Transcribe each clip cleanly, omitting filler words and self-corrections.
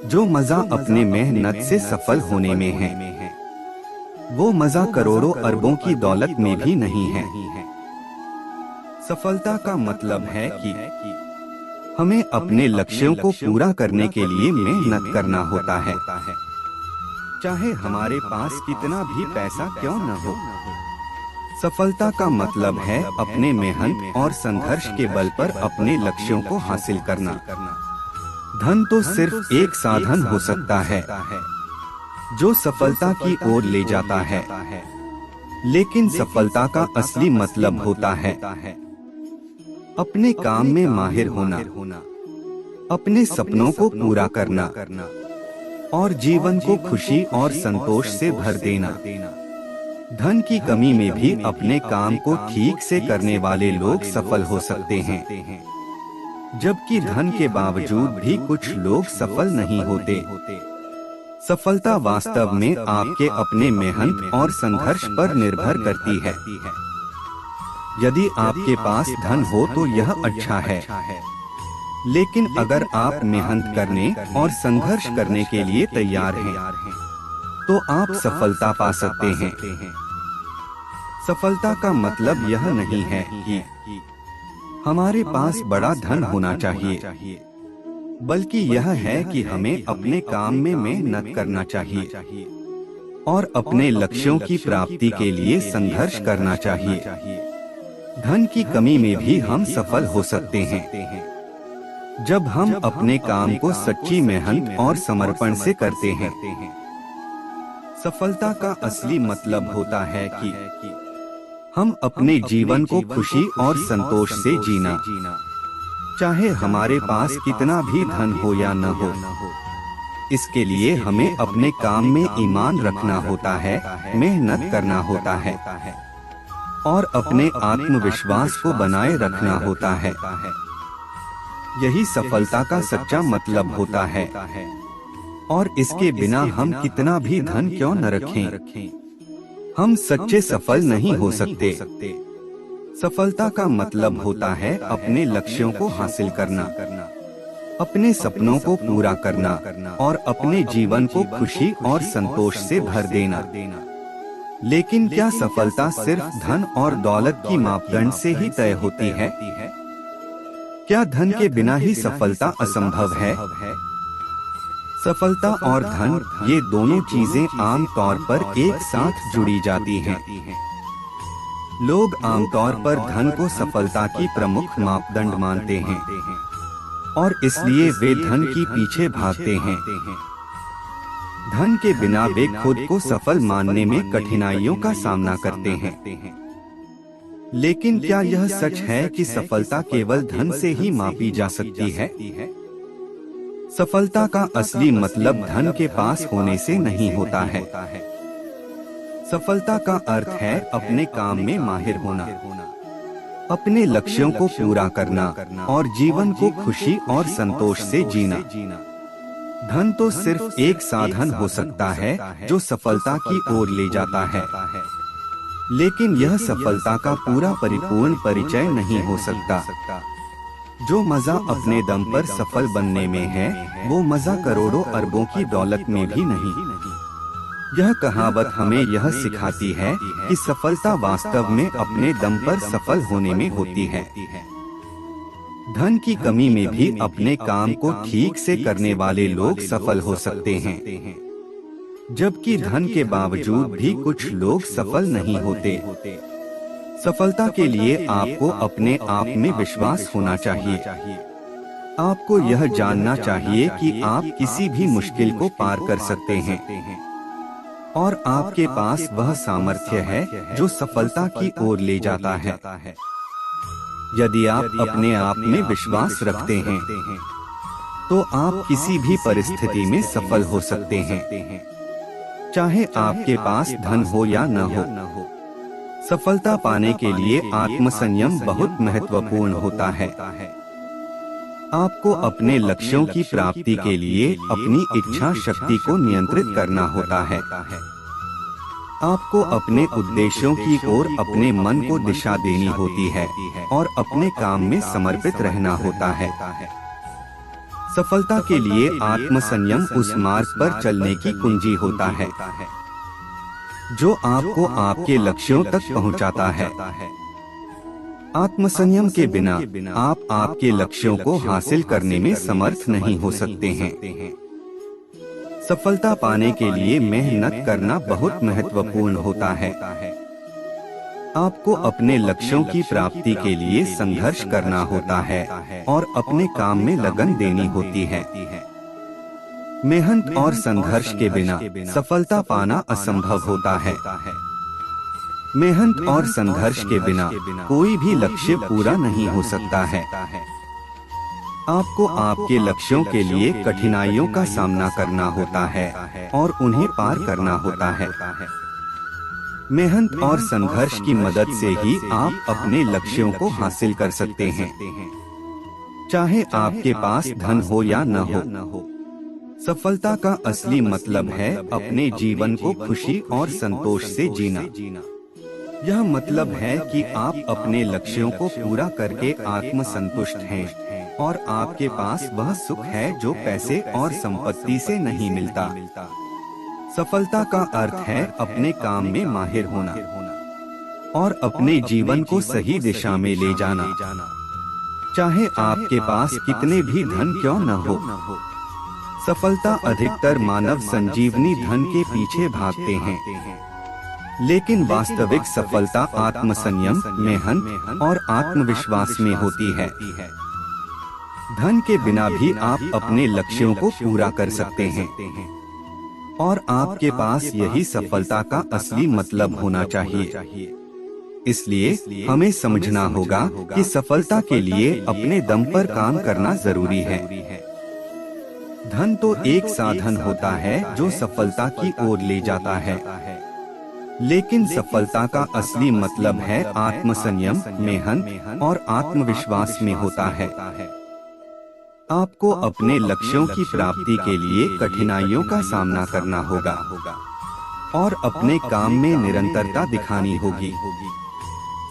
जो मजा अपने मेहनत से सफल होने में है, वो मजा करोड़ों अरबों की दौलत में भी नहीं है। सफलता का मतलब है कि हमें अपने लक्ष्यों को पूरा करने के लिए मेहनत करना होता है, चाहे हमारे पास कितना भी पैसा क्यों न हो। सफलता का मतलब है अपने मेहनत और संघर्ष के बल पर अपने लक्ष्यों को हासिल करना। धन तो सिर्फ एक साधन हो सकता है जो सफलता की ओर ले जाता है, लेकिन सफलता का असली मतलब होता है अपने काम में माहिर होना, अपने सपनों को पूरा करना और जीवन को खुशी और संतोष से भर देना। धन की कमी में भी अपने काम को ठीक से करने वाले लोग सफल हो सकते हैं, जबकि धन के बावजूद भी कुछ लोग सफल नहीं होते। सफलता वास्तव में आपके अपने मेहनत और संघर्ष पर निर्भर करती है। यदि आपके पास धन हो तो यह अच्छा है, लेकिन अगर आप मेहनत करने और संघर्ष करने के लिए तैयार हैं, तो आप सफलता पा सकते हैं। सफलता का मतलब यह नहीं है कि हमारे पास बड़ा धन होना चाहिए, बल्कि यह है कि हमें अपने काम में मेहनत करना चाहिए और अपने लक्ष्यों की प्राप्ति के लिए संघर्ष करना चाहिए। धन की कमी में भी हम सफल हो सकते हैं जब हम अपने काम को सच्ची मेहनत और समर्पण से करते हैं। सफलता का असली मतलब होता है कि हम अपने जीवन को खुशी और संतोष से जीना, चाहे हमारे पास कितना भी धन हो या न हो। इसके लिए हमें अपने काम में ईमान रखना होता है, मेहनत करना होता है और अपने आत्मविश्वास को बनाए रखना होता है। यही सफलता का सच्चा मतलब होता है, और इसके बिना हम कितना भी धन क्यों न रखें, हम सच्चे सफल नहीं हो सकते। सफलता का मतलब होता है अपने लक्ष्यों को हासिल करना, अपने सपनों को पूरा करना और अपने जीवन को खुशी और संतोष से भर देना। लेकिन क्या सफलता सिर्फ धन और दौलत की मापदंड से ही तय होती है? क्या धन के बिना ही सफलता असंभव है? सफलता और धन, ये दोनों चीजें आम तौर पर एक साथ जुड़ी जाती हैं। लोग आमतौर पर धन को सफलता की प्रमुख मापदंड मानते हैं और इसलिए वे धन के पीछे भागते हैं। धन के बिना वे खुद को सफल मानने में कठिनाइयों का सामना करते हैं। लेकिन क्या यह सच है कि सफलता केवल धन से ही मापी जा सकती है? सफलता का असली मतलब धन के पास होने से नहीं होता है। सफलता का अर्थ है अपने काम में माहिर होना, अपने लक्ष्यों को पूरा करना और जीवन को खुशी और संतोष से जीना। धन तो सिर्फ एक साधन हो सकता है जो सफलता की ओर ले जाता है, लेकिन यह सफलता का पूरा परिपूर्ण परिचय नहीं हो सकता। जो मजा अपने दम पर सफल बनने में है, वो मजा करोड़ों अरबों की दौलत में भी नहीं। यह कहावत हमें यह सिखाती है कि सफलता वास्तव में अपने दम पर सफल होने में होती है। धन की कमी में भी अपने काम को ठीक से करने वाले लोग सफल हो सकते हैं, जबकि धन के बावजूद भी कुछ लोग सफल नहीं होते। सफलता के लिए आपको अपने आप में विश्वास होना चाहिए। आपको यह जानना चाहिए कि आप किसी भी मुश्किल को पार कर सकते हैं और आपके पास वह सामर्थ्य है जो सफलता की ओर ले जाता है। यदि आप अपने आप में विश्वास रखते हैं, तो आप किसी भी परिस्थिति में सफल हो सकते हैं, चाहे आपके पास धन हो या न हो। सफलता पाने के लिए आत्मसंयम बहुत महत्वपूर्ण होता है। आपको अपने लक्ष्यों की प्राप्ति के लिए अपनी इच्छा शक्ति को नियंत्रित करना होता है। आपको अपने उद्देश्यों की ओर अपने मन को दिशा देनी होती है और अपने काम में समर्पित रहना होता है। सफलता के लिए आत्मसंयम उस मार्ग पर चलने की कुंजी होता है जो आपको आपके लक्ष्यों तक पहुंचाता है। आत्मसंयम के बिना आप आपके लक्ष्यों को हासिल करने में समर्थ नहीं हो सकते हैं। सफलता पाने के लिए मेहनत करना बहुत महत्वपूर्ण होता है। आपको अपने लक्ष्यों की प्राप्ति के लिए संघर्ष करना होता है और अपने काम में लगन देनी होती है। मेहनत और संघर्ष के बिना सफलता पाना असंभव होता है। मेहनत और संघर्ष के बिना कोई भी लक्ष्य पूरा नहीं हो सकता है। आपको आपके लक्ष्यों के लिए कठिनाइयों का सामना करना होता है और उन्हें पार करना होता है। मेहनत और संघर्ष की मदद से ही आप अपने लक्ष्यों को हासिल कर सकते हैं, चाहे आपके पास धन हो या न हो। सफलता का असली मतलब है अपने जीवन को खुशी और संतोष से जीना। यह मतलब है कि आप अपने लक्ष्यों को पूरा करके आत्मसंतुष्ट हैं और आपके पास वह सुख है जो पैसे और संपत्ति से नहीं मिलता। सफलता का अर्थ है अपने काम में माहिर होना और अपने जीवन को सही दिशा में ले जाना, चाहे आपके पास कितने भी धन क्यों न हो। सफलता अधिकतर मानव संजीवनी धन के पीछे भागते हैं, लेकिन वास्तविक सफलता आत्मसंयम, मेहनत और आत्मविश्वास में होती है। धन के बिना भी आप अपने लक्ष्यों को पूरा कर सकते हैं और आपके पास यही सफलता का असली मतलब होना चाहिए। इसलिए हमें समझना होगा कि सफलता के लिए अपने दम पर काम करना जरूरी है। धन तो एक साधन होता है जो सफलता की ओर ले जाता है, लेकिन सफलता का असली मतलब है आत्मसंयम, मेहनत और आत्मविश्वास में होता है। आपको अपने लक्ष्यों की प्राप्ति के लिए कठिनाइयों का सामना करना होगा और अपने काम में निरंतरता दिखानी होगी।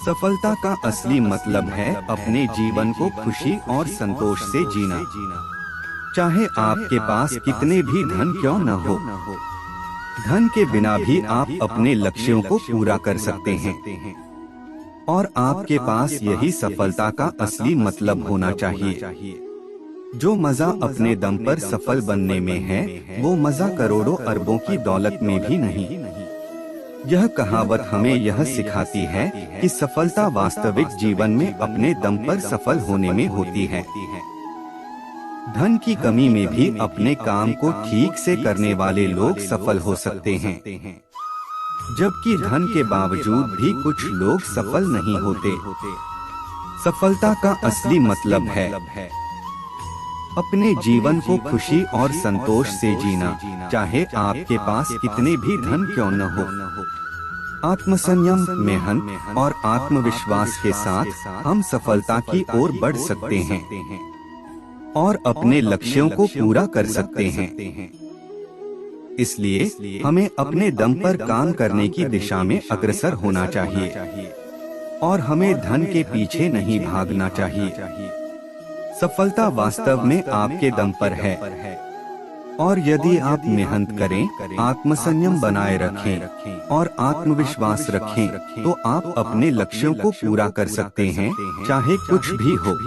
सफलता का असली मतलब है अपने जीवन को खुशी और संतोष से जीना, चाहे आपके पास कितने भी धन क्यों न हो। धन के बिना भी आप अपने लक्ष्यों को पूरा कर सकते हैं और आपके पास यही सफलता का असली मतलब होना चाहिए। जो मजा अपने दम पर सफल बनने में है, वो मजा करोड़ों अरबों की दौलत में भी नहीं। यह कहावत हमें यह सिखाती है कि सफलता वास्तविक जीवन में अपने दम पर सफल होने में होती है। धन की कमी में भी अपने काम को ठीक से करने वाले लोग सफल हो सकते हैं, जबकि धन के बावजूद भी कुछ लोग सफल नहीं होते। सफलता का असली मतलब है अपने जीवन को खुशी और संतोष से जीना, चाहे आपके पास कितने भी धन क्यों न हो। आत्मसंयम, मेहनत और आत्मविश्वास के साथ हम सफलता की ओर बढ़ सकते हैं और अपने लक्ष्यों को पूरा कर सकते हैं। इसलिए हमें अपने दम पर काम करने की दिशा में अग्रसर होना चाहिए और हमें धन के पीछे नहीं भागना चाहिए। सफलता वास्तव में आपके दम पर है और यदि आप मेहनत करें, आत्मसंयम बनाए रखें और आत्मविश्वास रखें, तो आप अपने लक्ष्यों को पूरा कर सकते हैं, चाहे कुछ भी हो।